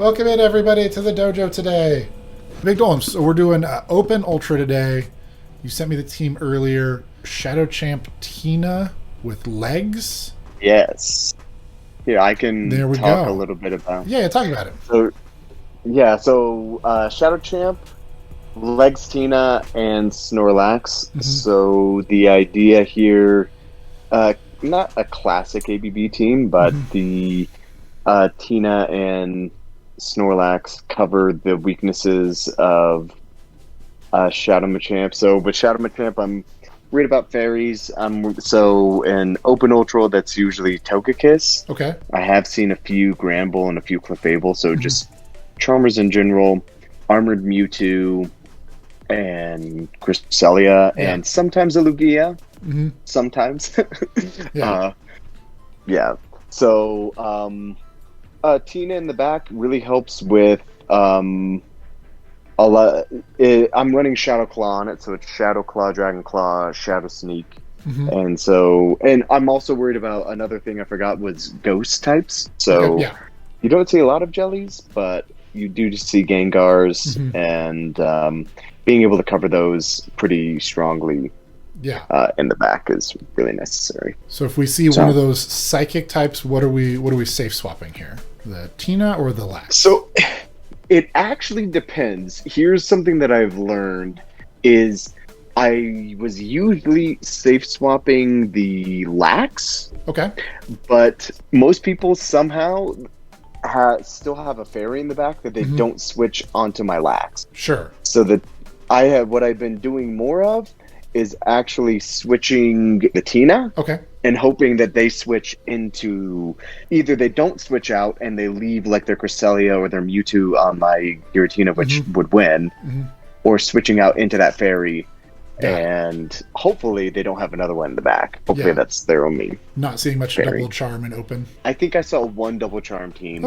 Welcome in, everybody, to the dojo today. Big Dolan, so we're doing Open Ultra today. You sent me the team earlier. Shadow Champ Tina with legs. Yes. Here, I can talk go. a little bit about. Yeah, talk about it. So Shadow Champ, Legs Tina, and Snorlax. Mm-hmm. So the idea here, not a classic ABB team, but the Tina and Snorlax cover the weaknesses of Shadow Machamp. So with Shadow Machamp, I'm read about fairies. So in Open Ultra, that's usually Togekiss. Okay. I have seen a few Granbull and a few Clefable. So just Charmers in general, Armored Mewtwo, and Cresselia, and sometimes a Lugia. Sometimes. Yeah. So Tina in the back really helps with a lot. I'm running Shadow Claw on it, so it's Shadow Claw, Dragon Claw, Shadow Sneak, and I'm also worried about another thing I forgot was Ghost types. So you don't see a lot of jellies, but you do see Gengars, and being able to cover those pretty strongly. In the back is really necessary. So if we see one of those psychic types, what are we safe swapping here? The Tina or the Lax? So it actually depends. Here's something that I've learned is I was usually safe swapping the Lax. Okay. But most people somehow still have a fairy in the back that they don't switch onto my Lax. Sure. So that what I've been doing more of is actually switching the Tina. Okay. And hoping that they switch into either they don't switch out and they leave like their Cresselia or their Mewtwo on my Giratina, which would win, or switching out into that fairy, and hopefully they don't have another one in the back. Hopefully that's their only. Not seeing much fairy. Double Charm in Open. I think I saw one Double Charm team,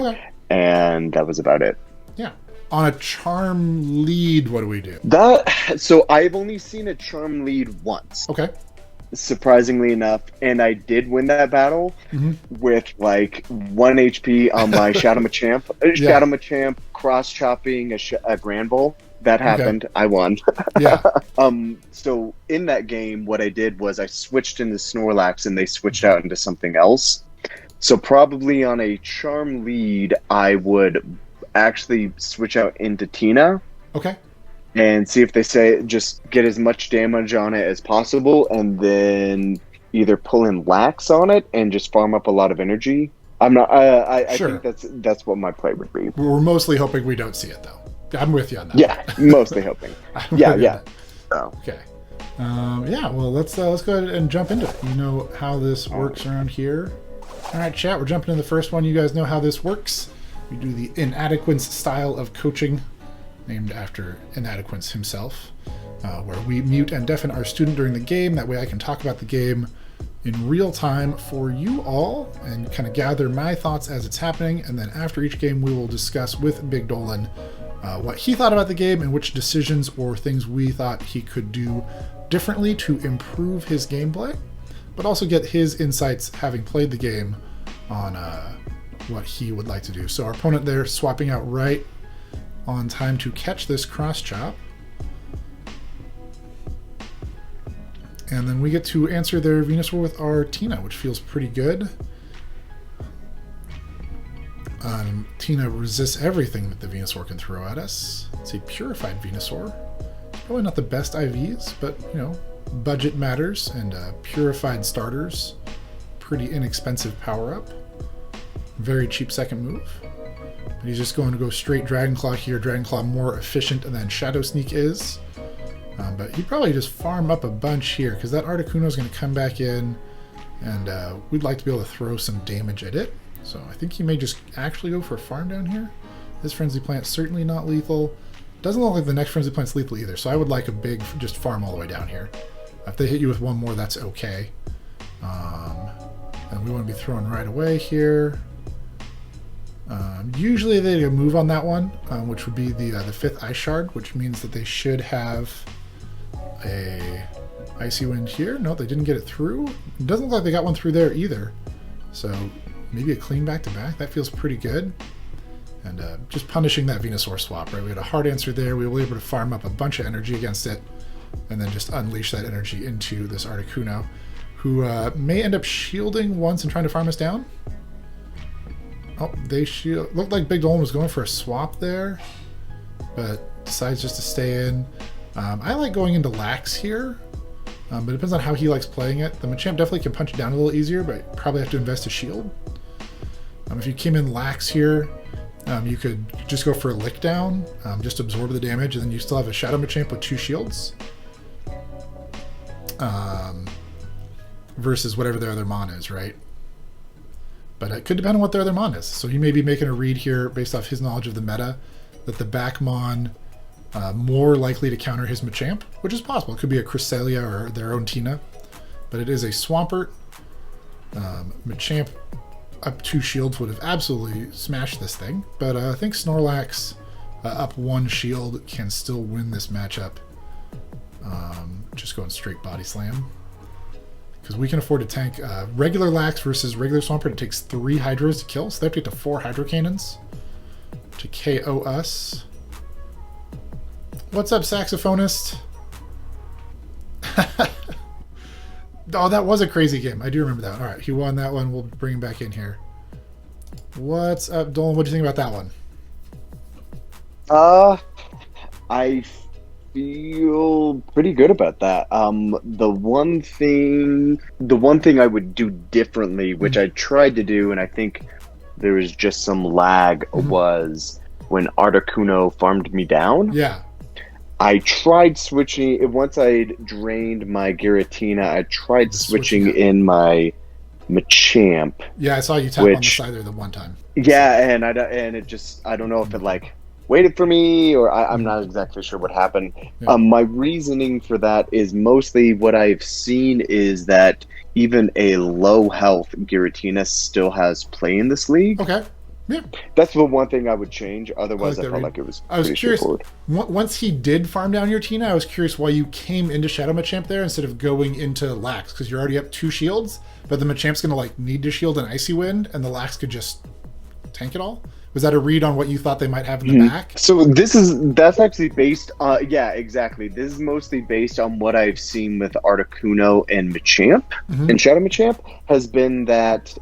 and that was about it. Yeah. On a Charm lead, what do we do? So I've only seen a Charm lead once. Okay. Surprisingly enough, and I did win that battle with like 1 HP on my Shadow Machamp. Shadow Machamp cross-chopping a Granbull. That happened. I won. So in that game, what I did was I switched into Snorlax and they switched out into something else. So probably on a Charm lead, I would actually switch out into Tina. Okay. And see if they say just get as much damage on it as possible, and then either pull in Lax on it and just farm up a lot of energy. I'm not. I think that's what my play would be. We're mostly hoping we don't see it, though. I'm with you on that. Yeah, mostly hoping. Yeah. So. Okay. Well, let's go ahead and jump into it. You know how this works around here. All right, chat. We're jumping into the first one. You guys know how this works. We do the Inadequance style of coaching, named after Inadequance himself, where we mute and deafen our student during the game. That way I can talk about the game in real time for you all and kind of gather my thoughts as it's happening. And then after each game, we will discuss with Big Dolan what he thought about the game and which decisions or things we thought he could do differently to improve his gameplay, but also get his insights, having played the game, on what he would like to do. So our opponent there swapping out right on time to catch this cross chop. And then we get to answer their Venusaur with our Tina, which feels pretty good. Tina resists everything that the Venusaur can throw at us. It's a purified Venusaur. Probably not the best IVs, but budget matters, and purified starters, pretty inexpensive power up. Very cheap second move. But he's just going to go straight Dragon Claw here. Dragon Claw more efficient than Shadow Sneak is. But he'd probably just farm up a bunch here, because that Articuno is going to come back in, and we'd like to be able to throw some damage at it. So I think he may just actually go for a farm down here. This Frenzy Plant's certainly not lethal. Doesn't look like the next Frenzy Plant's lethal either, so I would like a big just farm all the way down here. If they hit you with one more, that's okay. And we want to be throwing right away here. Usually they move on that one, which would be the 5th Ice Shard, which means that they should have a Icy Wind here. No, they didn't get it through. It doesn't look like they got one through there either. So maybe a clean back-to-back. That feels pretty good. And just punishing that Venusaur swap, right? We had a hard answer there. We were able to farm up a bunch of energy against it, and then just unleash that energy into this Articuno, who may end up shielding once and trying to farm us down. Oh, they shield. Looked like BigDolan was going for a swap there, but decides just to stay in. I like going into Lax here, but it depends on how he likes playing it. The Machamp definitely can punch it down a little easier, but probably have to invest a shield. If you came in Lax here, you could just go for a lick down, just absorb the damage, and then you still have a Shadow Machamp with 2 shields. Versus whatever their other mon is, right? But it could depend on what their other mon is. So he may be making a read here based off his knowledge of the meta, that the back mon more likely to counter his Machamp, which is possible. It could be a Cresselia or their own Tina, but it is a Swampert. Machamp up 2 shields would have absolutely smashed this thing, but I think Snorlax up 1 shield can still win this matchup. Just going straight body slam, because we can afford to tank regular Lax versus regular Swampert. It takes 3 Hydros to kill, so they have to get to 4 Hydro Cannons to KO us. What's up, saxophonist? Oh, that was a crazy game. I do remember that. All right, he won that one. We'll bring him back in here. What's up, Dolan? What do you think about that one? I feel pretty good about that. The one thing I would do differently, which I tried to do, and I think there was just some lag, was when Articuno farmed me down. Yeah. I tried switching, once I drained my Giratina, I tried switching in my Machamp. Yeah, I saw you tap on the side there the one time. Yeah, and it just, I don't know if it like waited for me, or I'm not exactly sure what happened. Yeah. My reasoning for that is mostly what I've seen is that even a low health Giratina still has play in this league. Okay. Yeah. That's the one thing I would change. Otherwise, I felt like it was pretty curious. straightforward. Once he did farm down your Tina, I was curious why you came into Shadow Machamp there instead of going into Lax, because you're already up 2 shields, but the Machamp's going to like need to shield an Icy Wind, and the Lax could just tank it all. Was that a read on what you thought they might have in the back? So that's actually based on, yeah, exactly. This is mostly based on what I've seen with Articuno and Machamp, and Shadow Machamp has been that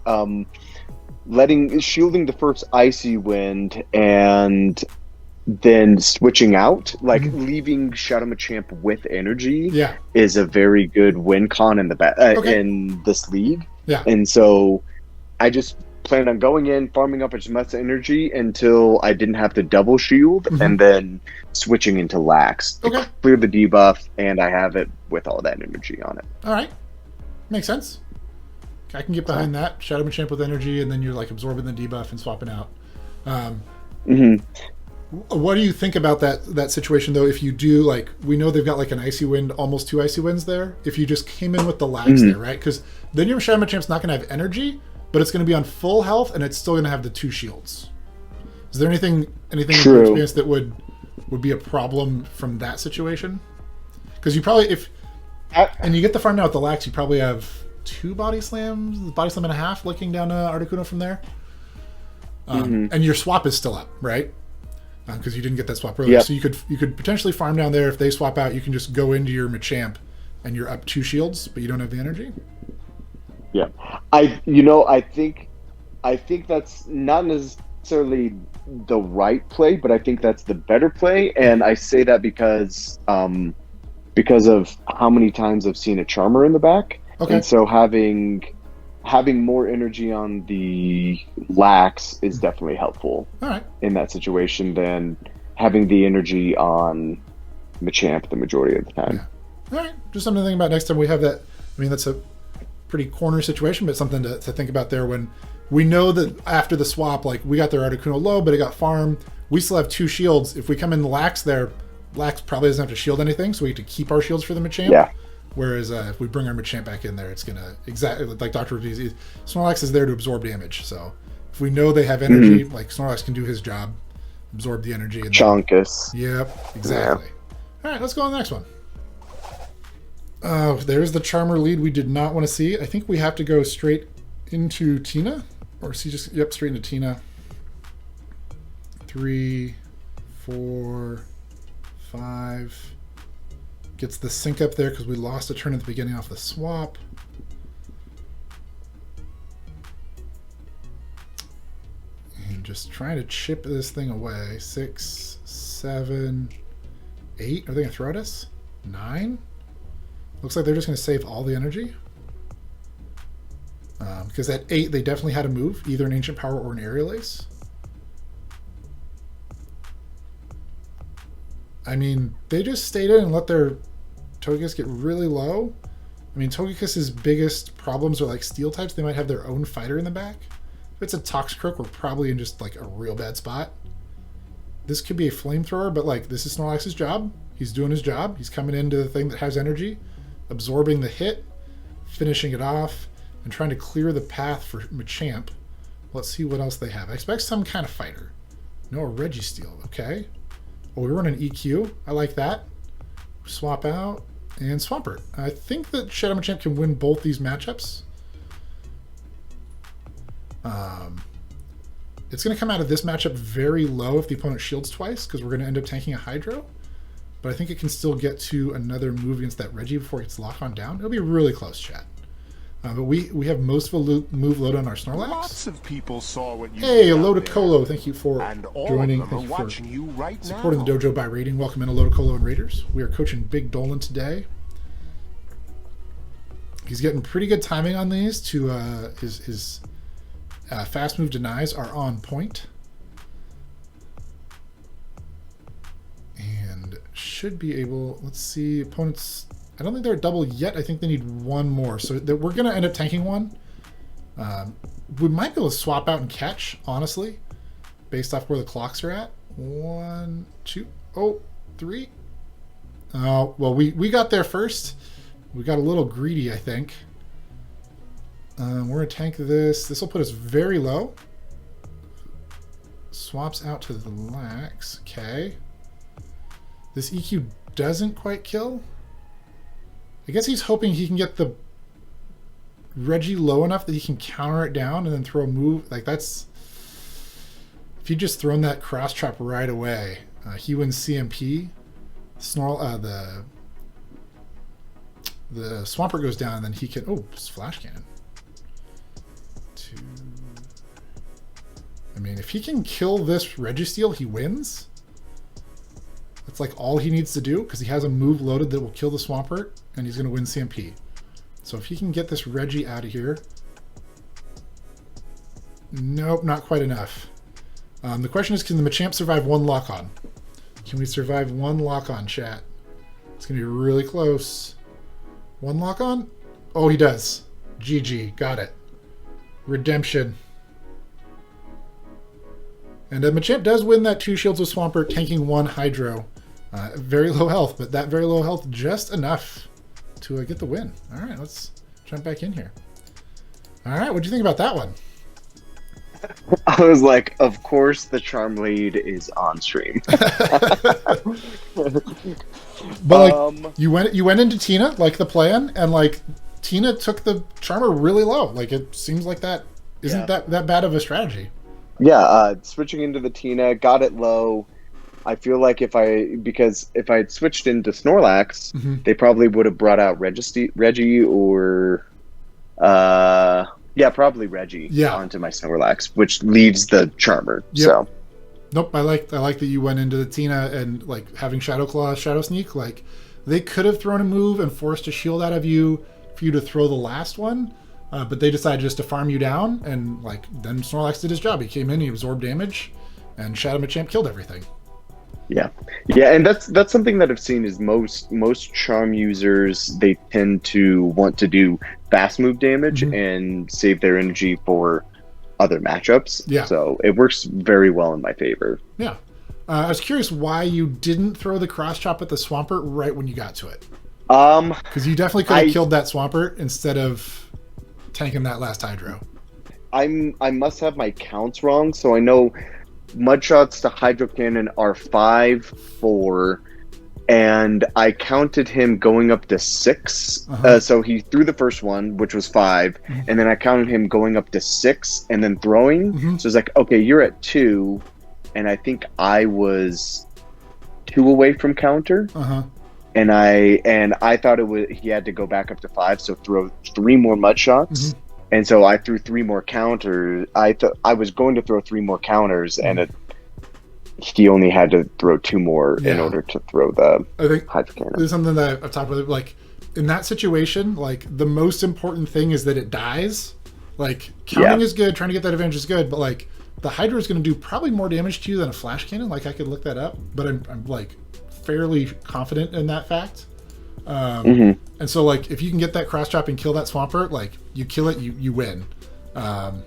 shielding the first Icy Wind and then switching out, like leaving Shadow Machamp with energy, is a very good win con in the in this league. Yeah, and so I just planned on going in, farming up as much energy until I didn't have to double shield, and then switching into Lax to clear the debuff, and I have it with all that energy on it. All right, makes sense. I can get behind that. Shadow Machamp with energy, and then you're like absorbing the debuff and swapping out. What do you think about that situation though? If you do, like, we know they've got like an Icy Wind, almost 2 Icy Winds there. If you just came in with the Lax there, right? Because then your Shadow Machamp's not going to have energy, but it's going to be on full health, and it's still going to have the 2 shields. Is there anything in your experience that would be a problem from that situation? Because you probably, and you get the farm now with the Lax, you probably have 2 body slams, body slam and a half, looking down Articuno from there. And your swap is still up, right? Because you didn't get that swap earlier. So you could potentially farm down there. If they swap out, you can just go into your Machamp and you're up 2 shields, but you don't have the energy. Yeah, I think that's not necessarily the right play, but I think that's the better play, and I say that because of how many times I've seen a Charmer in the back, and so having more energy on the Lax is definitely helpful in that situation than having the energy on Machamp the majority of the time. All right, just something to think about next time we have that. I mean, that's a pretty corner situation, but something to think about there when we know that after the swap, like, we got their Articuno low, but it got farmed. We still have 2 shields. If we come in the Lax there, Lax probably doesn't have to shield anything, so we have to keep our shields for the Machamp. Yeah. Whereas if we bring our Machamp back in there, it's going to, exactly like Dr. Reviews, Snorlax is there to absorb damage. So if we know they have energy, like, Snorlax can do his job, absorb the energy. And Chonkus. Yep, exactly. Yeah. All right, let's go on the next one. There's the Charmer lead we did not want to see. I think we have to go straight into Tina. Or see, straight into Tina. 3, 4, 5. Gets the sync up there because we lost a turn at the beginning off the swap. And just trying to chip this thing away. 6, 7, 8. Are they going to throw at us? 9? Looks like they're just going to save all the energy. Because at 8, they definitely had to move, either an Ancient Power or an Aerial Ace. I mean, they just stayed in and let their Togekiss get really low. I mean, Togekiss's biggest problems are like Steel types. They might have their own fighter in the back. If it's a Toxicroak, we're probably in just like a real bad spot. This could be a Flamethrower, but like this is Snorlax's job. He's doing his job. He's coming into the thing that has energy, absorbing the hit, finishing it off, and trying to clear the path for Machamp. Let's see what else they have. I expect some kind of fighter. No, a Registeel. Okay. Well, we run an EQ. I like that. Swap out and Swampert. I think that Shadow Machamp can win both these matchups. It's going to come out of this matchup very low if the opponent shields twice, because we're going to end up tanking a Hydro. But I think it can still get to another move against that Reggie before it gets locked on down. It'll be really close, chat. But we have most of a move load on our Snorlax. Lots of people saw what you hey, did Aloda out there. Colo, thank you for And all joining. of them Thank are you watching for you right supporting now. the dojo by rating. Welcome in Aloda Colo and Raiders. We are coaching Big Dolan today. He's getting pretty good timing on these. To his fast move denies are on point. And should be able, let's see, opponents, I don't think they're double yet. I think they need one more. So that we're going to end up tanking one. We might be able to swap out and catch, honestly, based off where the clocks are at. 1, 2, 3. Well, we got there first. We got a little greedy, I think. We're going to tank this. This will put us very low. Swaps out to the lax. Okay. This EQ doesn't quite kill. I guess he's hoping he can get the Reggie low enough that he can counter it down and then throw a move. Like that's... If you just thrown that cross trap right away, he wins CMP. The Swampert goes down and then he can... Oh, Flash Cannon. 2... I mean, if he can kill this Registeel, he wins. That's like all he needs to do, because he has a move loaded that will kill the Swampert, and he's going to win CMP. So if he can get this Reggie out of here... Nope, not quite enough. The question is, can the Machamp survive one lock-on? Can we survive one lock-on, chat? It's going to be really close. One lock-on? Oh, he does. GG. Got it. Redemption. And Machamp does win that 2 shields with Swampert, tanking 1 Hydro. Very low health, but that very low health just enough to get the win. All right, let's jump back in here. All right, what'd you think about that one? I was like, of course the Charm Lead is on stream. But like, you went into Tina like the plan, and like Tina took the Charmer really low. Like it seems like that isn't that bad of a strategy. Yeah, switching into the Tina, got it low. I feel like if I had switched into Snorlax, they probably would have brought out Reggie or probably Reggie onto my Snorlax, which leaves the Charmer. Yep. So nope, I like that you went into the Tina and like having Shadow Claw, Shadow Sneak. Like they could have thrown a move and forced a shield out of you for you to throw the last one. But they decided just to farm you down, and like then Snorlax did his job. He came in, he absorbed damage, and Shadow Machamp killed everything. Yeah, and that's something that I've seen is most Charm users, they tend to want to do fast move damage and save their energy for other matchups. Yeah. So it works very well in my favor. Yeah. I was curious why you didn't throw the cross chop at the Swampert right when you got to it. Because you definitely could have killed that Swampert instead of tanking that last Hydro. I must have my counts wrong, so I know Mudshots to Hydro Cannon are 5, 4, and I counted him going up to 6. So he threw the first one, which was 5, and then I counted him going up to 6 and then throwing. So it's like, okay, you're at 2, and I think I was 2 away from counter. Uh-huh. And I thought he had to go back up to 5, so throw 3 more mud shots. And so I threw 3 more counters. I was going to throw 3 more counters, and he only had to throw 2 more in order to throw the hydro cannon. This is something that I've talked about. Like, in that situation, like, the most important thing is that it dies. Like, counting is good, trying to get that advantage is good, but like, the hydro is going to do probably more damage to you than a flash cannon. Like, I could look that up, but I'm like fairly confident in that fact. And so, like, if you can get that cross chop and kill that Swampert, like, you kill it, you win. And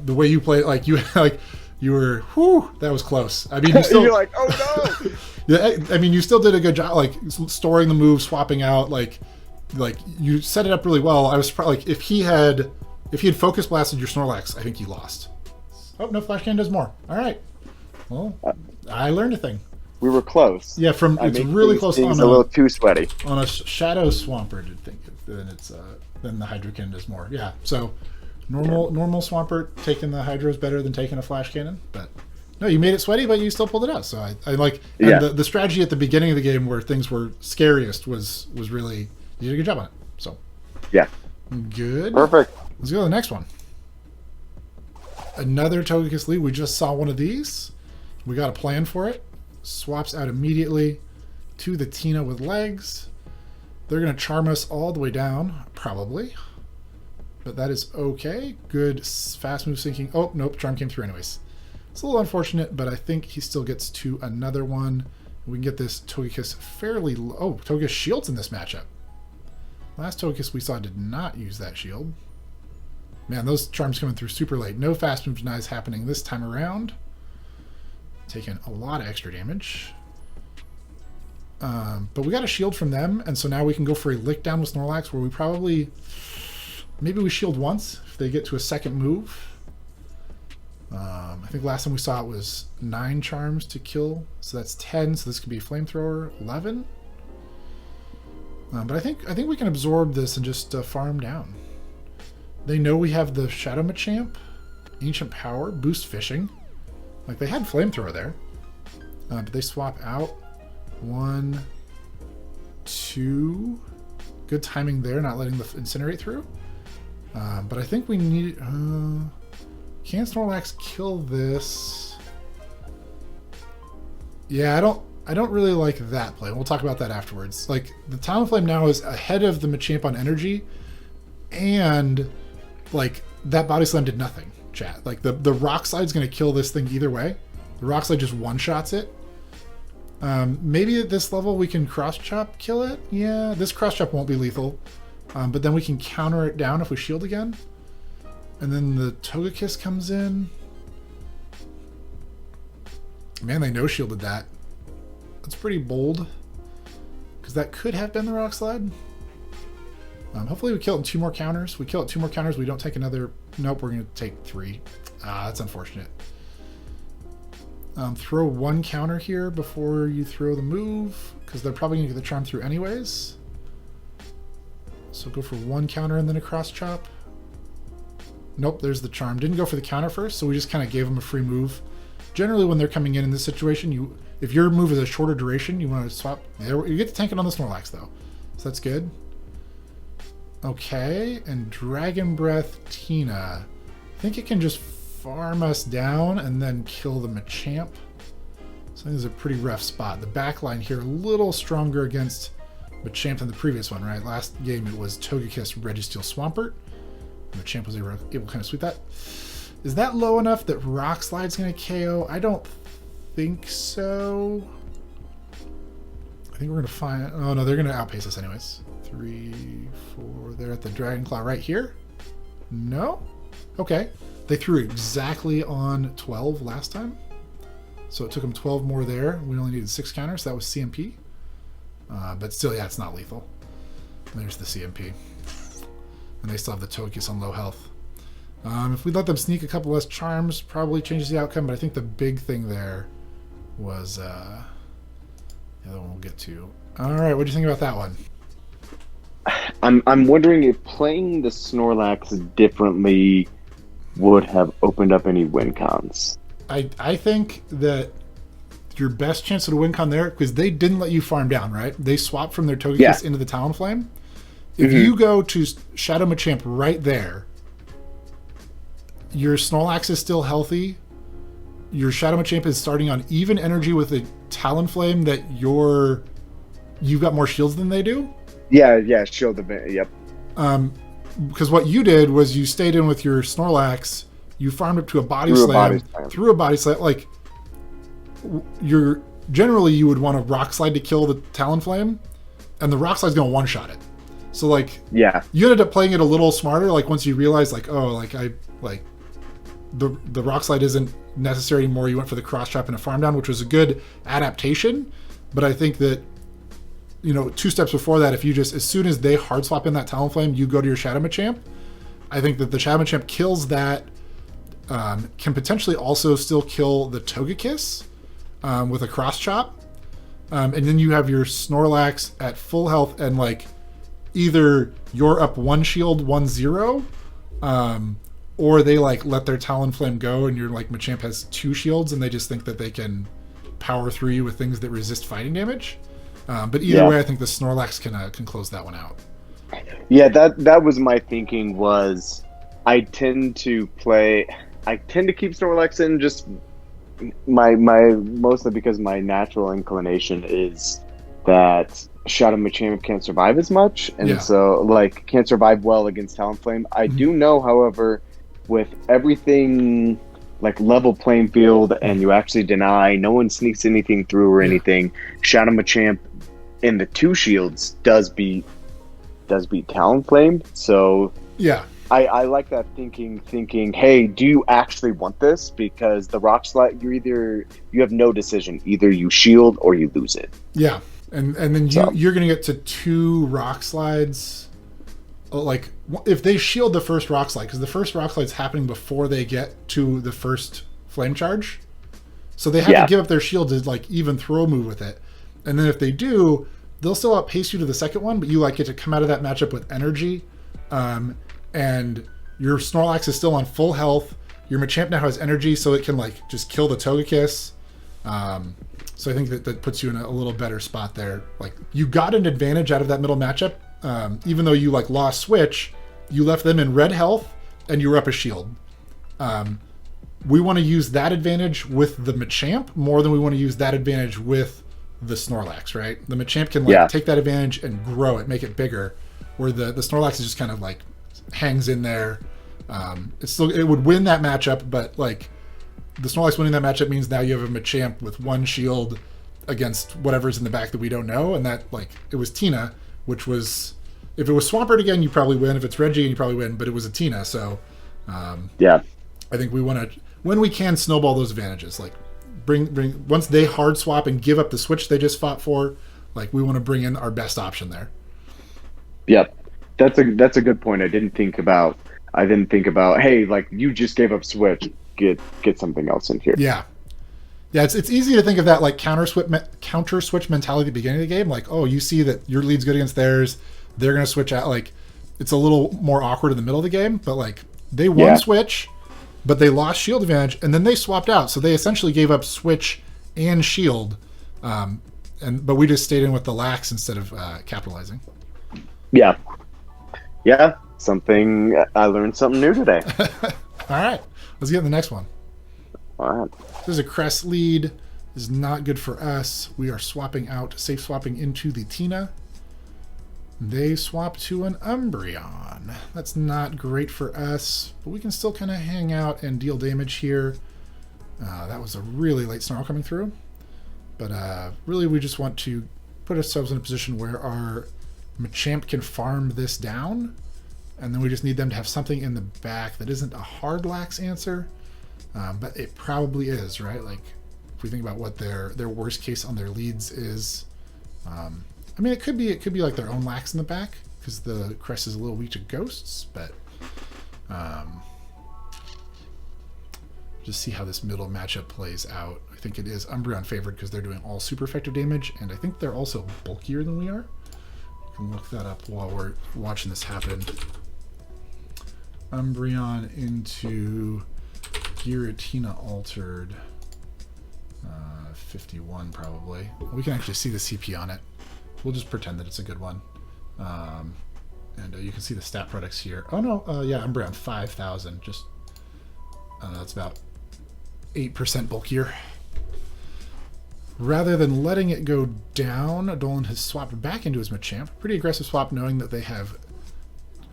the way you play it, like, you were, whew, that was close. I mean, you still, you're like, oh no. Yeah, I mean, you still did a good job, like, storing the move, swapping out, like you set it up really well. I was probably, like, if he had focus blasted your Snorlax, I think you lost. Oh, no, flash cannon does more. All right. Well, I learned a thing. We were close. Yeah, it's really close on a little too sweaty. On a Shadow Swampert, I think, then the Hydro Cannon does more. Yeah, so normal Swampert taking the Hydro is better than taking a Flash Cannon, but no, you made it sweaty, but you still pulled it out. So I like the strategy at the beginning of the game where things were scariest was really, you did a good job on it. So yeah, good, perfect. Let's go to the next one. Another Togekiss lead. We just saw one of these. We got a plan for it. Swaps out immediately to the Tina with legs. They're going to charm us all the way down, probably. But that is okay. Good fast move sinking. Oh, nope, charm came through anyways. It's a little unfortunate, but I think he still gets to another one. We can get this Togekiss fairly low. Oh, Togekiss shields in this matchup. Last Togekiss we saw did not use that shield. Man, those charms coming through super late. No fast move denies happening this time around. Taking a lot of extra damage. But we got a shield from them, and so now we can go for a lick down with Snorlax where we probably... Maybe we shield once if they get to a second move. I think last time we saw it was 9 charms to kill, so that's 10, so this could be a flamethrower, 11. But I think we can absorb this and just farm down. They know we have the Shadow Machamp, Ancient Power, Boost Fishing. Like, they had Flamethrower there. But they swap out. 1, 2. Good timing there, not letting the Incinerate through. But I think we need... can Snorlax kill this? Yeah, I don't really like that play. We'll talk about that afterwards. Like, the Talonflame now is ahead of the Machamp on energy, and like, that Body Slam did nothing, chat. Like, the Rock Slide's going to kill this thing either way. The Rock Slide just one-shots it. Maybe at this level we can Cross Chop kill it. Yeah, this Cross Chop won't be lethal. But then we can counter it down if we shield again. And then the Togekiss comes in. Man, they no-shielded that. That's pretty bold. Because that could have been the Rock Slide. Hopefully we kill it in 2 more counters. We kill it 2 more counters. We don't take another... Nope, we're going to take 3. That's unfortunate. Throw 1 counter here before you throw the move. Because they're probably going to get the charm through anyways. So go for 1 counter and then a Cross Chop. Nope, there's the charm. Didn't go for the counter first, so we just kind of gave them a free move. Generally, when they're coming in this situation, if your move is a shorter duration, you want to swap. You get to tank it on the Snorlax, though. So that's good. Okay, and Dragon Breath Tina. I think it can just farm us down and then kill the Machamp. So I think this is a pretty rough spot. The backline here a little stronger against Machamp than the previous one, right? Last game it was Togekiss, Registeel, Swampert. Machamp was able to kind of sweep that. Is that low enough that Rock Slide's going to KO? I don't think so. I think we're going to find... Oh, no, they're going to outpace us anyways. 3, 4... They're at the Dragon Claw right here. No? Okay. They threw exactly on 12 last time. So it took them 12 more there. We only needed 6 counters. So that was CMP. But still, yeah, it's not lethal. There's the CMP. And they still have the Togekiss on low health. If we let them sneak a couple less charms, probably changes the outcome, but I think the big thing there was the other one we'll get to. Alright, what do you think about that one? I'm wondering if playing the Snorlax differently would have opened up any win cons. I think that your best chance at a win con there, because they didn't let you farm down, right? They swapped from their Togekiss into the Talonflame. If you go to Shadow Machamp right there, your Snorlax is still healthy. Your Shadow Machamp is starting on even energy with a Talonflame that you've got more shields than they do. Yeah, shield event. Yep. Because what you did was you stayed in with your Snorlax, you farmed up to a Body Slam, through a Body Slam. Like, generally you would want a Rock Slide to kill the Talonflame, and the Rock Slide's going to one-shot it. So, like, yeah, you ended up playing it a little smarter, like, once you realized, like, oh, like, the Rock Slide isn't necessary anymore. You went for the Cross Chop and a Farm Down, which was a good adaptation, but I think that, you know, 2 steps before that, if you just, as soon as they hard swap in that Talonflame, you go to your Shadow Machamp. I think that the Shadow Machamp kills that, can potentially also still kill the Togekiss with a Cross Chop. And then you have your Snorlax at full health, and like either you're up 1 shield, 1-0, or they like let their Talonflame go and your like Machamp has 2 shields and they just think that they can power through you with things that resist fighting damage. But either way, I think the Snorlax can close that one out. Yeah, that was my thinking. Was I tend to keep Snorlax in just my mostly because my natural inclination is that Shadow Machamp can't survive as much, and so like can't survive well against Talonflame. I do know, however, with everything like level playing field and you actually deny, no one sneaks anything through or anything, Shadow Machamp in the 2 shields does beat Talonflame. So yeah, I like that thinking, hey, do you actually want this? Because the Rock Slide, you have no decision. Either you shield or you lose it. Yeah. And then you're going to get to 2 Rock Slides. Like, if they shield the first Rock Slide, because the first Rock Slide's happening before they get to the first Flame Charge. So they have to give up their shield to, like, even throw a move with it. And then if they do, they'll still outpace you to the second one, but you, like, get to come out of that matchup with energy. And your Snorlax is still on full health. Your Machamp now has energy, so it can, like, just kill the Togekiss. So I think that puts you in a little better spot there. Like, you got an advantage out of that middle matchup. Even though you like lost switch, you left them in red health and you were up a shield. We want to use that advantage with the Machamp more than we want to use that advantage with the Snorlax, right? The Machamp can take that advantage and grow it, make it bigger, where the Snorlax is just kind of like hangs in there. It would win that matchup, but like the Snorlax winning that matchup means now you have a Machamp with 1 shield against whatever's in the back that we don't know, and that, like, it was Tina, which was, if it was Swampert again, you probably win. If it's Reggie, you probably win. But it was a Tina, so I think we want to, when we can, snowball those advantages. Like, bring once they hard swap and give up the switch they just fought for, like, we want to bring in our best option there. Yep, that's a good point. I didn't think about. Hey, like, you just gave up switch. Get something else in here. Yeah. It's easy to think of that like counter switch mentality at the beginning of the game. Like, oh, you see that your lead's good against theirs, they're gonna switch out. Like, it's a little more awkward in the middle of the game. But like, they won switch, but they lost shield advantage, and then they swapped out. So they essentially gave up switch and shield, but we just stayed in with the lax instead of capitalizing. Yeah. I learned something new today. All right, let's get to the next one. All right. This is a Crest lead. This is not good for us. We are swapping out, safe swapping into the Tina. They swap to an Umbreon. That's not great for us, but we can still kind of hang out and deal damage here. That was a really late Snarl coming through. But really we just want to put ourselves in a position where our Machamp can farm this down, and then we just need them to have something in the back that isn't a hard lax answer. But it probably is, right? Like, if we think about what their worst case on their leads is, I mean, it could be like their own lax in the back, because the Crest is a little weak to ghosts. But just see how this middle matchup plays out. I think it is Umbreon favored because they're doing all super effective damage, and I think they're also bulkier than we are. You can look that up while we're watching this happen. Umbreon into Giratina altered. 51 probably. We can actually see the CP on it. We'll just pretend that it's a good one. And you can see the stat products here. Oh no, yeah, I'm around 5,000. Just, that's about 8% bulkier. Rather than letting it go down, Dolan has swapped back into his Machamp. Pretty aggressive swap, knowing that they have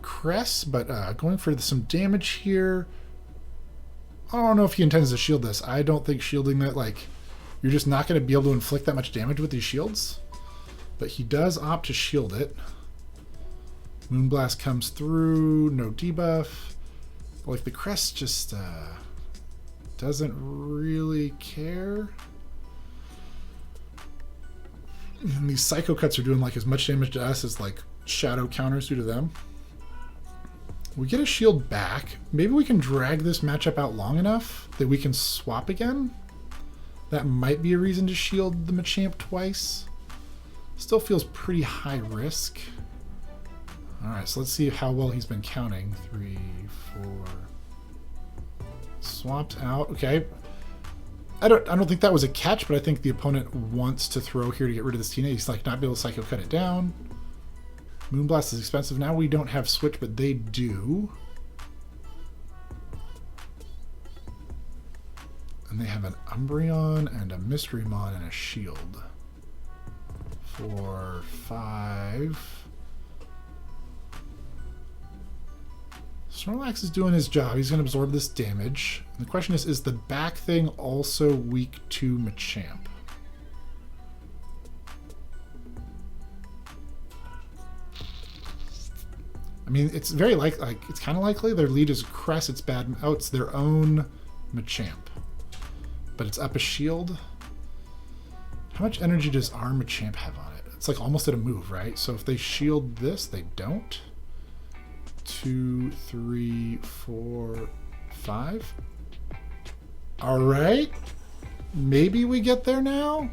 Cress, but going for some damage here. I don't know if he intends to shield this. I don't think shielding that, like, you're just not going to be able to inflict that much damage with these shields. But he does opt to shield it. Moonblast comes through, no debuff. Like, the Crest just doesn't really care. And these Psycho Cuts are doing like as much damage to us as like shadow counters do to them. We get a shield back. Maybe we can drag this matchup out long enough that we can swap again. That might be a reason to shield the Machamp twice. Still feels pretty high risk. Alright, so let's see how well he's been counting. 3, 4. Swapped out. Okay. I don't think that was a catch, but I think the opponent wants to throw here to get rid of this Tina. He's like not be able to Psycho Cut it down. Moonblast is expensive. Now we don't have Switch, but they do. And they have an Umbreon and a Mysterymon and a Shield. 4, 5. Snorlax is doing his job. He's going to absorb this damage. And the question is the back thing also weak to Machamp? I mean, it's very like it's kind of likely their lead is Cress. It's bad. Oh, it's their own Machamp, but it's up a shield. How much energy does our Machamp have on it? It's like almost at a move, right? So if they shield this, they don't. 2, 3, 4, 5. All right. Maybe we get there now.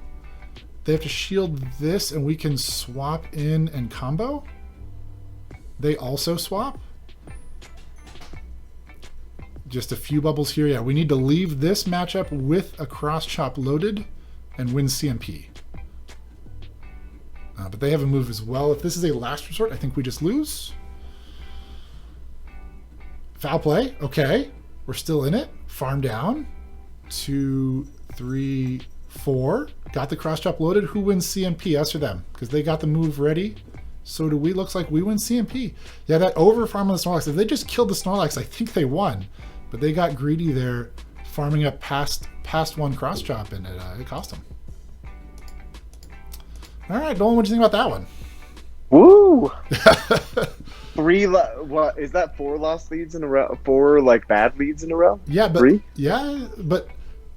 They have to shield this and we can swap in and combo. They also swap. Just a few bubbles here. Yeah, we need to leave this matchup with a cross chop loaded and win CMP. But they have a move as well. If this is a last resort, I think we just lose. Foul play. Okay. We're still in it. Farm down. 2, 3, 4. Got the cross chop loaded. Who wins CMP? Us or them? Because they got the move ready. So do we. Looks like we win CMP. Yeah, that over farm on the Snorlax. If they just killed the Snorlax, I think they won. But they got greedy there, farming up past one cross chop, and it cost them. All right, Dolan, what do you think about that one? Woo! What is that? 4 lost leads in a row? 4 like bad leads in a row? Yeah, but 3? Yeah, but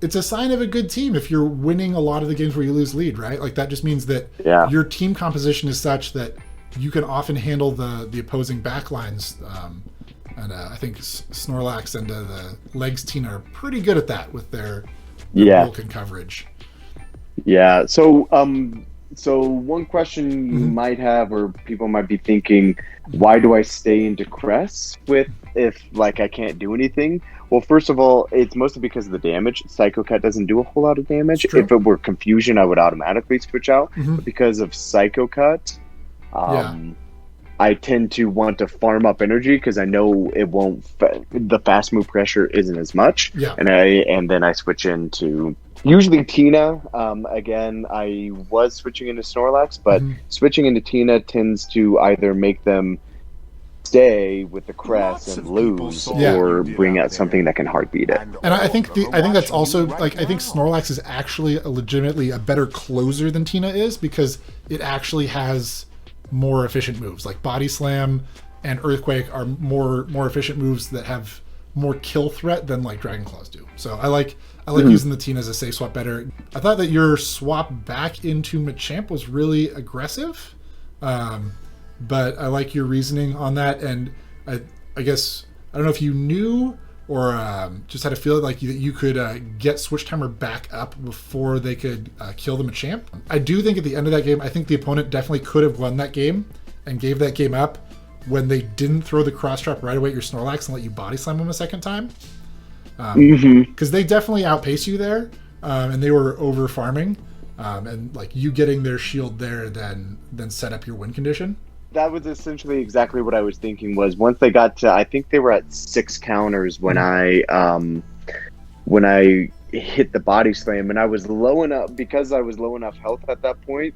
it's a sign of a good team if you're winning a lot of the games where you lose lead, right? Like that just means that your team composition is such that you can often handle the opposing backlines. And I think Snorlax and the Legs team are pretty good at that with their Vulcan coverage. Yeah. So one question you might have, or people might be thinking, why do I stay into Cress if like I can't do anything? Well, first of all, it's mostly because of the damage. Psycho Cut doesn't do a whole lot of damage. If it were Confusion, I would automatically switch out. But because of Psycho Cut, I tend to want to farm up energy because I know it won't. The fast move pressure isn't as much. And then I switch into usually Tina. Again, I was switching into Snorlax, but switching into Tina tends to either make them stay with the Crest and lose, or bring out something that can heartbeat it. And I think that's also like I think Snorlax is actually legitimately a better closer than Tina is because it actually has more efficient moves. Like Body Slam and Earthquake are more efficient moves that have more kill threat than like Dragon Claws do. So I like using the Tina as a safe swap better. I thought that your swap back into Machamp was really aggressive, but I like your reasoning on that. And I guess I don't know if you knew or just had a feeling like you could get Switch Timer back up before they could kill the Machamp. I do think at the end of that game, I think the opponent definitely could have won that game and gave that game up when they didn't throw the cross trap right away at your Snorlax and let you body slam him a second time. Because they definitely outpace you there, and they were over farming, and like you getting their shield there then set up your win condition. That was essentially exactly what I was thinking. Was once they got to, I think they were at 6 counters when I hit the body slam, and I was low enough because I was low enough health at that point.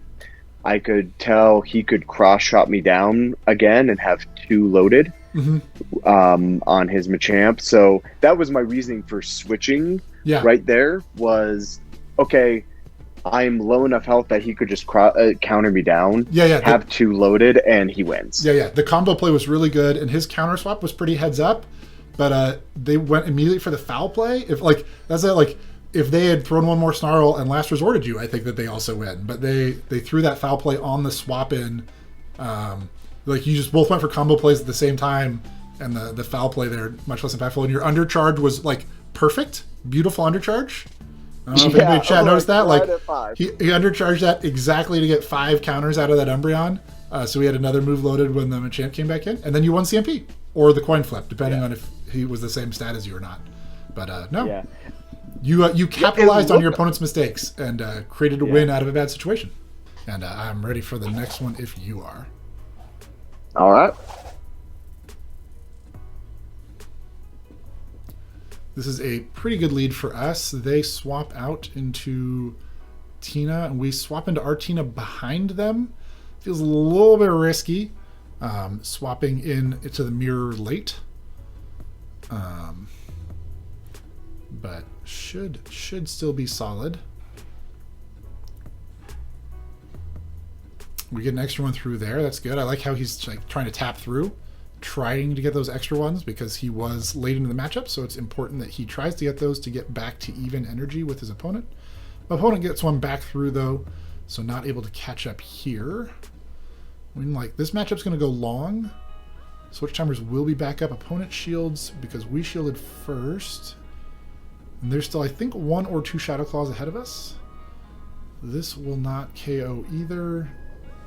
I could tell he could cross shot me down again and have 2 loaded on his Machamp. So that was my reasoning for switching. Right there was okay. I'm low enough health that he could just counter me down. Have 2 loaded, and he wins. The combo play was really good, and his counter swap was pretty heads up. But they went immediately for the foul play. If they had thrown one more snarl and last resorted you, I think that they also win. But they threw that foul play on the swap in. You just both went for combo plays at the same time, and the foul play there much less impactful. And your undercharge was like perfect, beautiful undercharge. I don't know if anybody in chat noticed that. He undercharged that exactly to get 5 counters out of that Umbreon. So we had another move loaded when the Machamp came back in, and then you won CMP or the coin flip, depending on if he was the same stat as you or not. But no. Yeah. You capitalized on your opponent's mistakes and created a win out of a bad situation. And I'm ready for the next one if you are. All right. This is a pretty good lead for us. They swap out into Tina, and we swap into our Tina behind them. Feels a little bit risky, swapping into the mirror late. But should still be solid. We get an extra one through there. That's good. I like how he's like trying to tap through, trying to get those extra ones because he was late into the matchup. So it's important that he tries to get those to get back to even energy with his opponent. My opponent gets one back through though, so not able to catch up here. This matchup's going to go long. Switch timers will be back up. Opponent shields because we shielded first. And there's still, I think, 1 or 2 Shadow Claws ahead of us. This will not KO either.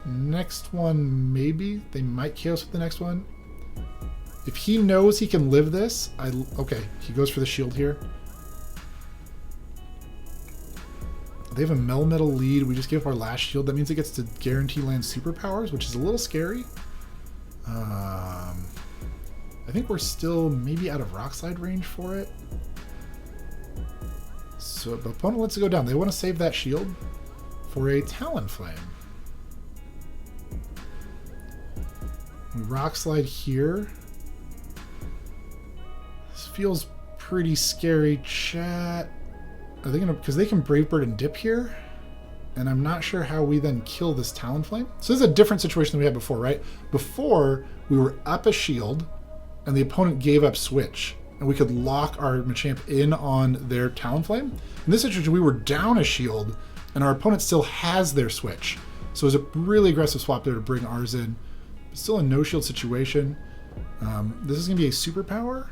Next one, maybe. They might KO us with the next one. If he knows he can live this, okay, he goes for the shield here. They have a Melmetal lead. We just gave up our last shield. That means it gets to guarantee land superpowers, which is a little scary. I think we're still maybe out of Rock Slide range for it. So the opponent lets it go down. They want to save that shield for a Talonflame. We Rock Slide here. This feels pretty scary, chat. Are they gonna, because they can Brave Bird and dip here, and I'm not sure how we then kill this Talonflame. So this is a different situation than we had before, right? Before we were up a shield, and the opponent gave up switch, and we could lock our Machamp in on their Talonflame. In this situation, we were down a shield, and our opponent still has their switch. So it was a really aggressive swap there to bring ours in. But still a no shield situation. This is gonna be a superpower.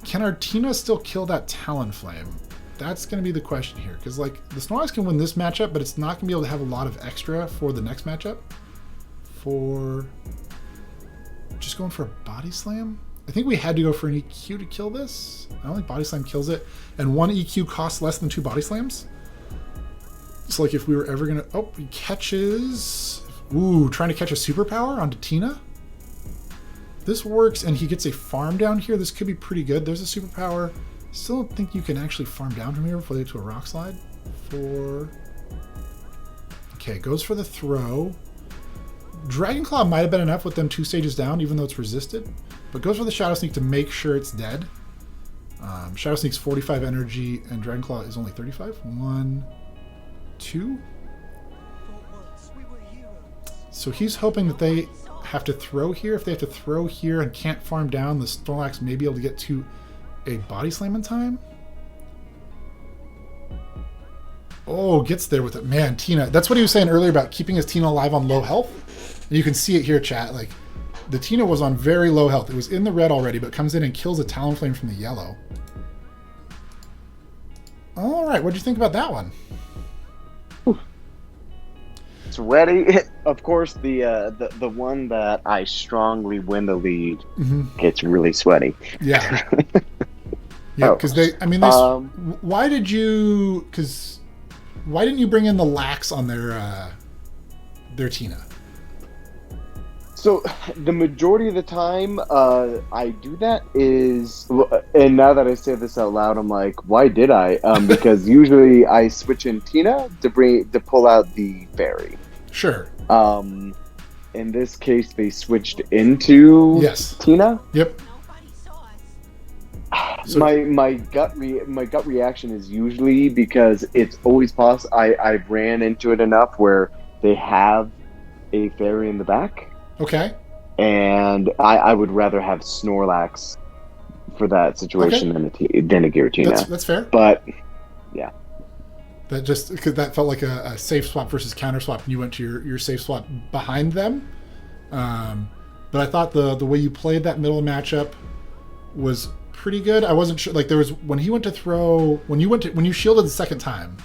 Can our Tina still kill that Talonflame? That's going to be the question here. Because, the Snorlax can win this matchup, but it's not going to be able to have a lot of extra for the next matchup. Just going for a Body Slam? I think we had to go for an EQ to kill this. I don't think Body Slam kills it. And 1 EQ costs less than 2 Body Slams. So, if we were ever going to... Oh, he catches... Ooh, trying to catch a superpower onto Tina? This works, and he gets a farm down here. This could be pretty good. There's a superpower. Still don't think you can actually farm down from here before they get to a Rock Slide. Okay, goes for the throw. Dragon Claw might have been enough with them 2 stages down, even though it's resisted. But goes for the Shadow Sneak to make sure it's dead. Shadow Sneak's 45 energy, and Dragon Claw is only 35. 1, 2. So he's hoping that they have to throw here. If they have to throw here and can't farm down, the Snorlax may be able to get to a Body Slam in time. Oh, gets there with it. Man, Tina. That's what he was saying earlier about keeping his Tina alive on low health. And you can see it here, chat. The Tina was on very low health. It was in the red already, but comes in and kills a Talonflame from the yellow. All right, what'd you think about that one? Sweaty. Of course, the one that I strongly win the lead gets really sweaty. Yeah. Yeah, Oh. because why didn't you bring in the lax on their Tina? So the majority of the time I do that is, and now that I say this out loud, I'm like, why did I? Because usually I switch in Tina to pull out the fairy. Sure. In this case, they switched into Tina. Yep. So, my gut reaction is usually because it's always possible. I ran into it enough where they have a fairy in the back. Okay. And I would rather have Snorlax for that situation than a Giratina. That's fair. But yeah, that just because that felt like a safe swap versus counter swap, and you went to your safe swap behind them. But I thought the way you played that middle matchup was pretty good. I wasn't sure, like, there was when you shielded the second time,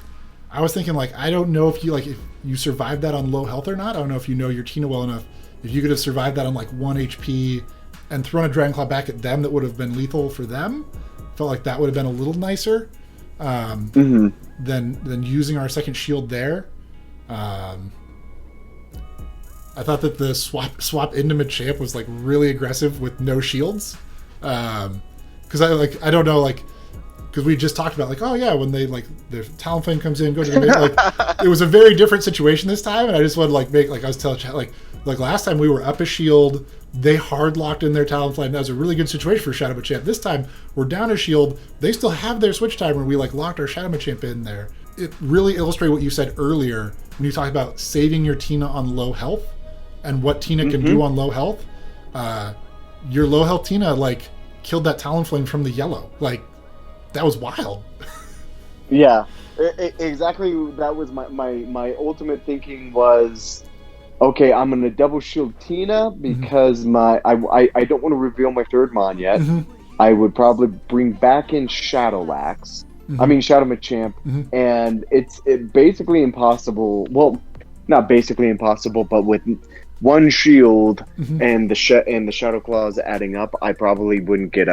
I was thinking, like, I don't know if you survived that on low health or not. I don't know if you know your Tina well enough. If you could have survived that on like 1 HP and thrown a Dragon Claw back at them, that would have been lethal for them. Felt like that would have been a little nicer than using our second shield there. I thought that the swap into Machamp was like really aggressive with no shields. Because I don't know, like, because we just talked about, like, oh yeah, when they, like, the Talonflame comes in, go to the mid, like, it was a very different situation this time, and I just wanted to, like, I was telling chat, like last time we were up a shield, they hard locked in their Talonflame. That was a really good situation for Shadow Machamp. This time we're down a shield, they still have their switch timer, we like locked our Shadow Machamp in there. It really illustrated what you said earlier when you talked about saving your Tina on low health and what Tina can do on low health. Your low health Tina, like, killed that Talonflame from the yellow. Like, that was wild. Yeah, exactly. That was my ultimate thinking was, okay, I'm gonna double shield Tina because I don't want to reveal my third mon yet. I would probably bring back in Shadow Machamp, and it's basically impossible. Well, not basically impossible, but with one shield and the Shadow Claws adding up, I probably wouldn't get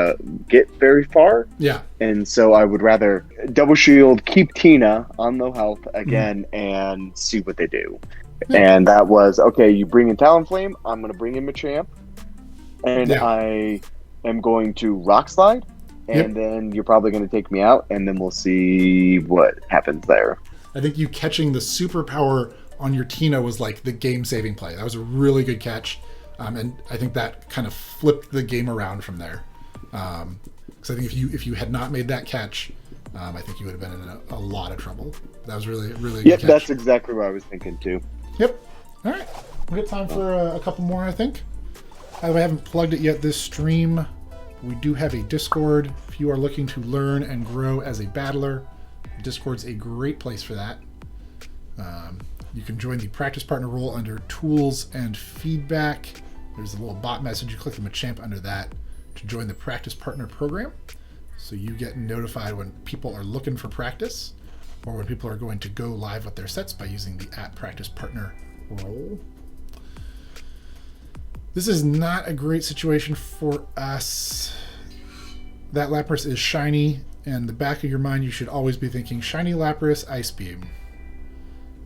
very far. Yeah. And so I would rather double shield, keep Tina on low health again, and see what they do. Yeah. And that was, okay, you bring in Talonflame, I'm going to bring in Machamp, and I am going to Rock Slide, and then you're probably going to take me out, and then we'll see what happens there. I think you catching the superpower on your Tina was like the game-saving play. That was a really good catch, and I think that kind of flipped the game around from there. Because I think if you had not made that catch, I think you would have been in a lot of trouble. That was really good catch. That's exactly what I was thinking too. Yep. All right, we got time for a couple more, I think. I haven't plugged it yet this stream. We do have a Discord. If you are looking to learn and grow as a battler, Discord's a great place for that. You can join the practice partner role under tools and feedback. There's a little bot message. You click the Machamp under that to join the practice partner program. So you get notified when people are looking for practice or when people are going to go live with their sets by using the @practice partner role. This is not a great situation for us. That Lapras is shiny, and the back of your mind you should always be thinking shiny Lapras, Ice Beam.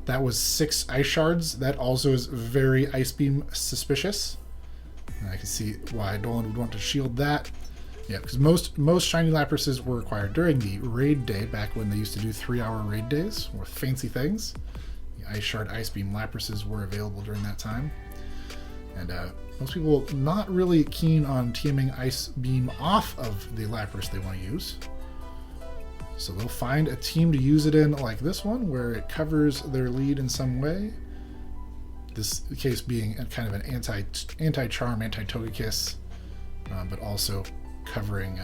That was 6 Ice Shards. That also is very Ice Beam suspicious. And I can see why Dolan would want to shield that. Yeah, because most shiny Laprases were acquired during the raid day, back when they used to do 3-hour raid days with fancy things. The Ice Shard, Ice Beam Laprases were available during that time. And most people not really keen on TMing Ice Beam off of the Lapras they want to use. So they'll find a team to use it in, like this one, where it covers their lead in some way. This case being kind of an anti-charm, anti-Togekiss, but also covering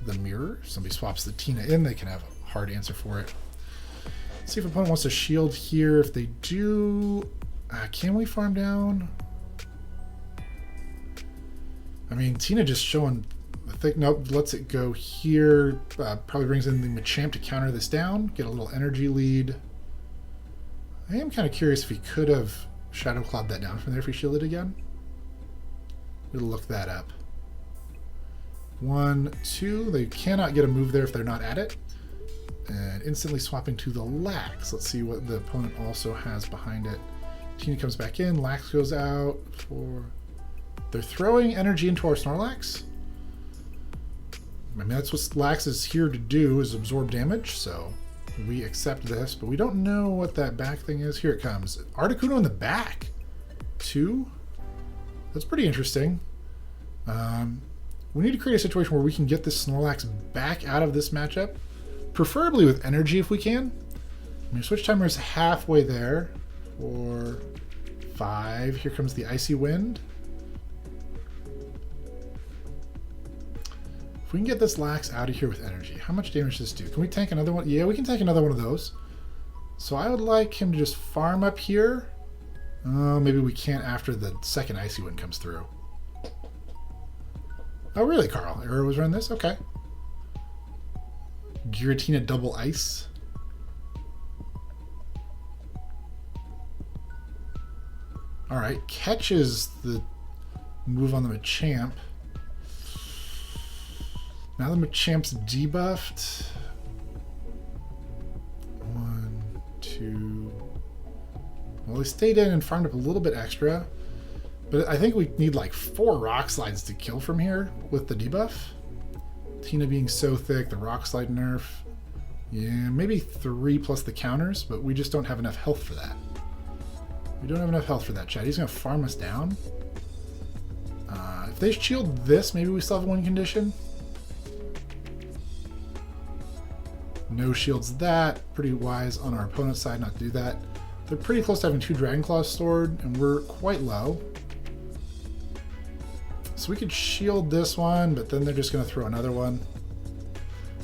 the mirror. If somebody swaps the Tina in, they can have a hard answer for it. Let's see if opponent wants to shield here. If they do, can we farm down? I mean, Tina just showing, I think, nope, lets it go here. Probably brings in the Machamp to counter this down, get a little energy lead. I am kind of curious if he could have Shadow Clawed that down from there if he shielded again. We'll look that up. 1, 2. They cannot get a move there if they're not at it. And instantly swapping to the Lax. Let's see what the opponent also has behind it. Tina comes back in. Lax goes out for... They're throwing energy into our Snorlax. I mean, that's what Lax is here to do, is absorb damage. So we accept this. But we don't know what that back thing is. Here it comes. Articuno in the back. 2? That's pretty interesting. We need to create a situation where we can get this Snorlax back out of this matchup. Preferably with energy if we can. I mean, switch timer is halfway there. 4, 5. Here comes the Icy Wind. If we can get this Lax out of here with energy, how much damage does this do? Can we tank another one? Yeah, we can tank another one of those. So I would like him to just farm up here. Oh, maybe we can't after the second Icy Wind comes through. Oh, really, Carl? Arrow was running this? Okay. Giratina double ice. Alright, catches the move on the Machamp. Now the Machamp's debuffed. 1, 2. Well, he stayed in and farmed up a little bit extra. But I think we need like 4 Rock Slides to kill from here with the debuff. Tina being so thick, the Rock Slide nerf. Yeah, maybe 3 plus the counters, but we just don't have enough health for that. We don't have enough health for that, Chad. He's going to farm us down. If they shield this, maybe we still have 1 condition. No shields that. Pretty wise on our opponent's side not to do that. They're pretty close to having 2 Dragon Claws stored, and we're quite low. So we could shield this one, but then they're just going to throw another one.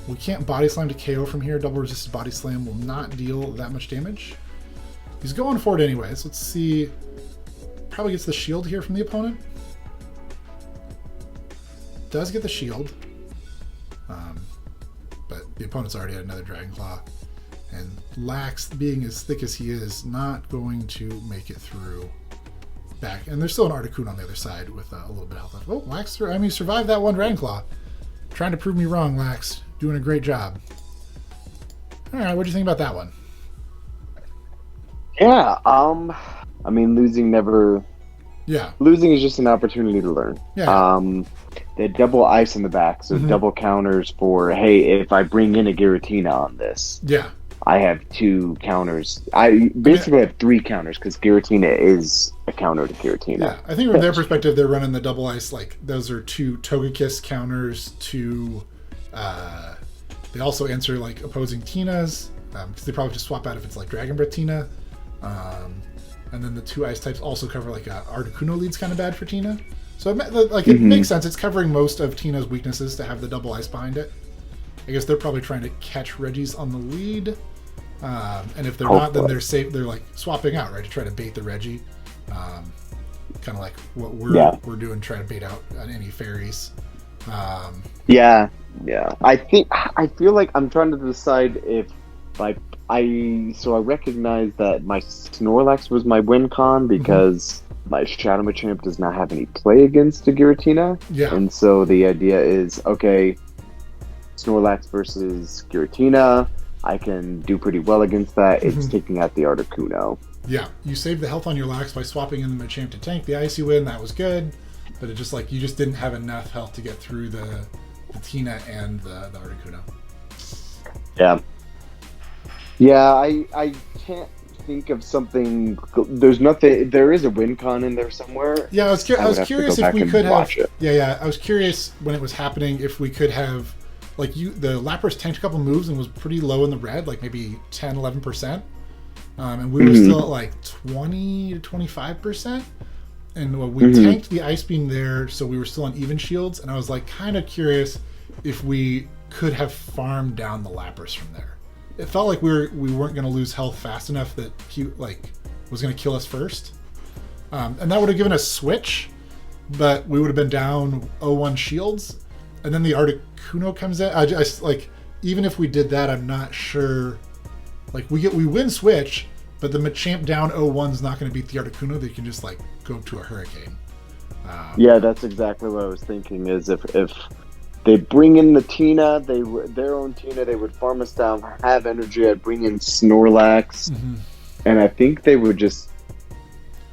We can't Body Slam to KO from here. Double Resisted Body Slam will not deal that much damage. He's going for it anyways. Let's see. Probably gets the shield here from the opponent. Does get the shield. But the opponent's already had another Dragon Claw. And Lax, being as thick as he is, not going to make it through back. And there's still an Articuno on the other side with a little bit of health left. Oh, Lax, I mean, survived that one Dragon Claw. Trying to prove me wrong, Lax. Doing a great job. All right, what do you think about that one? Yeah, I mean, losing never... Yeah. Losing is just an opportunity to learn. Yeah. They had double ice in the back, so double counters for, hey, if I bring in a Giratina on this, yeah, I have 2 counters. I basically have 3 counters, because Giratina is a counter to Giratina. Yeah, I think from their perspective, they're running the double ice, like, those are 2 Togekiss counters, 2... they also answer, like, opposing Tinas, because they probably just swap out if it's, like, Dragon Breath Tina. And then the 2 ice types also cover, like, Articuno lead's kind of bad for Tina. So, it makes sense. It's covering most of Tina's weaknesses to have the double ice behind it. I guess they're probably trying to catch Reggie's on the lead. And if they're not, then they're safe. They're, like, swapping out, right, to try to bait the Reggie. Kind of like what we're doing, trying to bait out on any fairies. Yeah. I feel like I'm trying to decide if, like, I recognize that my Snorlax was my win con because my Shadow Machamp does not have any play against a Giratina. Yeah. And so the idea is, okay, Snorlax versus Giratina, I can do pretty well against that. It's taking out the Articuno. Yeah, you saved the health on your Lax by swapping in the Machamp to tank the Icy Wind. That was good, but it just, like, you just didn't have enough health to get through the Tina and the Articuno. Yeah. Yeah, I can't think of something. There's nothing. There is a win con in there somewhere. Yeah, I was curious if we could have. Yeah. I was curious when it was happening if we could have, like, the Lapras tanked a couple moves and was pretty low in the red, like maybe 10, 11%, and we were still at like 20 to 25%. And we tanked the Ice Beam there, so we were still on even shields. And I was, like, kind of curious if we could have farmed down the Lapras from there. It felt like we weren't going to lose health fast enough that he, like, was going to kill us first. And that would have given us switch, but we would have been down 0-1 shields. And then the Articuno comes in. Like, even if we did that, I'm not sure. Like, we win switch, But the Machamp down 0-1 is not going to beat the Articuno. They can just like go to a Hurricane. Yeah, that's exactly what I was thinking. Is if they bring in the Tina, their own Tina, they would farm us down, have energy. I'd bring in Snorlax, and I think they would just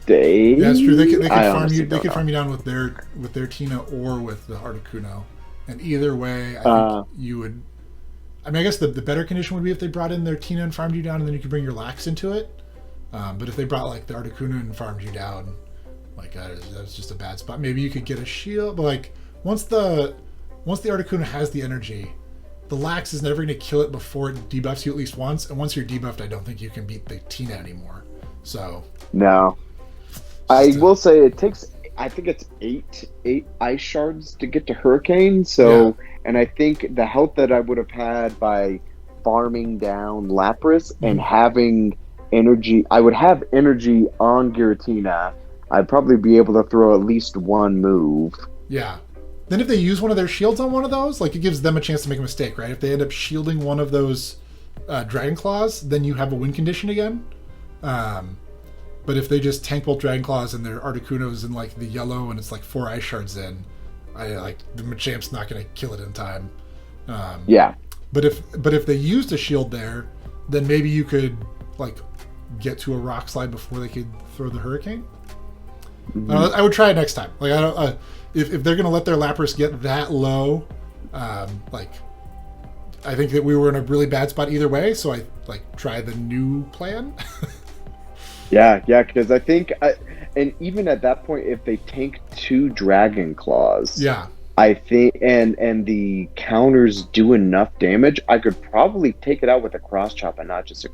stay. Yeah, that's true. They could farm you. They could farm you down with their Tina or with the Articuno, and either way, I think you would. I mean, I guess the better condition would be if they brought in their Tina and farmed you down, and then you could bring your Lax into it. But if they brought like the Articuno and farmed you down, like that was just a bad spot. Maybe you could get a shield, but like once the Articuno has the energy, the Lax is never going to kill it before it debuffs you at least once. And once you're debuffed, I don't think you can beat the Tina anymore. So no, I will say it takes. I think it's eight ice shards to get to Hurricane. So, and I think the health that I would have had by farming down Lapras and having energy, I would have energy on Giratina. I'd probably be able to throw at least one move. Yeah. Then if they use one of their shields on one of those, like it gives them a chance to make a mistake, right? If they end up shielding one of those Dragon Claws, then you have a win condition again. But if they just tank both Dragon Claws and their Articuno's in like the yellow and it's like 4 ice shards in, the Machamp's not going to kill it in time. Yeah. But if they used a shield there, then maybe you could like get to a Rock Slide before they could throw the Hurricane. I would try it next time. Like I don't. If they're going to let their Lapras get that low, I think that we were in a really bad spot either way. So I try the new plan. Yeah, because I think, and even at that point, if they tank 2 Dragon Claws, yeah, I think, and the counters do enough damage, I could probably take it out with a Cross Chop and not just a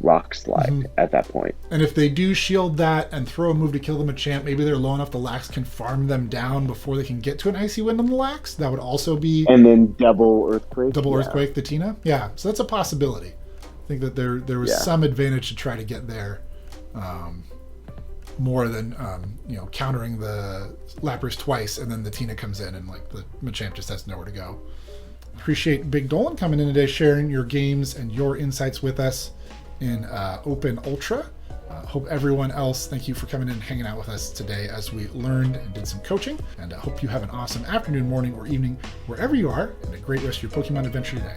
Rock Slide at that point. And if they do shield that and throw a move to kill the Machamp, maybe they're low enough the Lax can farm them down before they can get to an Icy Wind on the Lax. That would also be... And then double Earthquake. Earthquake, the Tina. Yeah, so that's a possibility. I think that there was some advantage to try to get there. More than countering the Lapras twice and then the Tina comes in and like the Machamp just has nowhere to go. Appreciate Big Dolan coming in today, sharing your games and your insights with us in Open Ultra. Hope everyone else, thank you for coming in and hanging out with us today as we learned and did some coaching. And I hope you have an awesome afternoon, morning, or evening wherever you are, and a great rest of your Pokemon adventure today.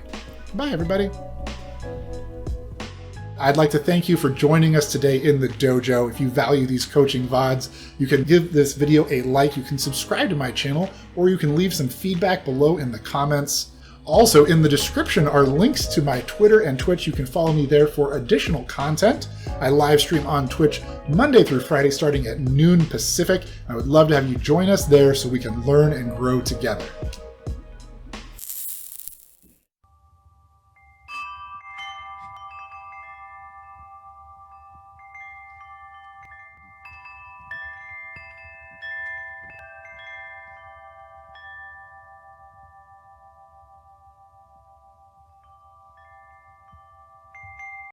Bye, everybody. I'd like to thank you for joining us today in the dojo. If you value these coaching VODs, you can give this video a like, you can subscribe to my channel, or you can leave some feedback below in the comments. Also, in the description are links to my Twitter and Twitch. You can follow me there for additional content. I live stream on Twitch Monday through Friday starting at noon Pacific. I would love to have you join us there so we can learn and grow together.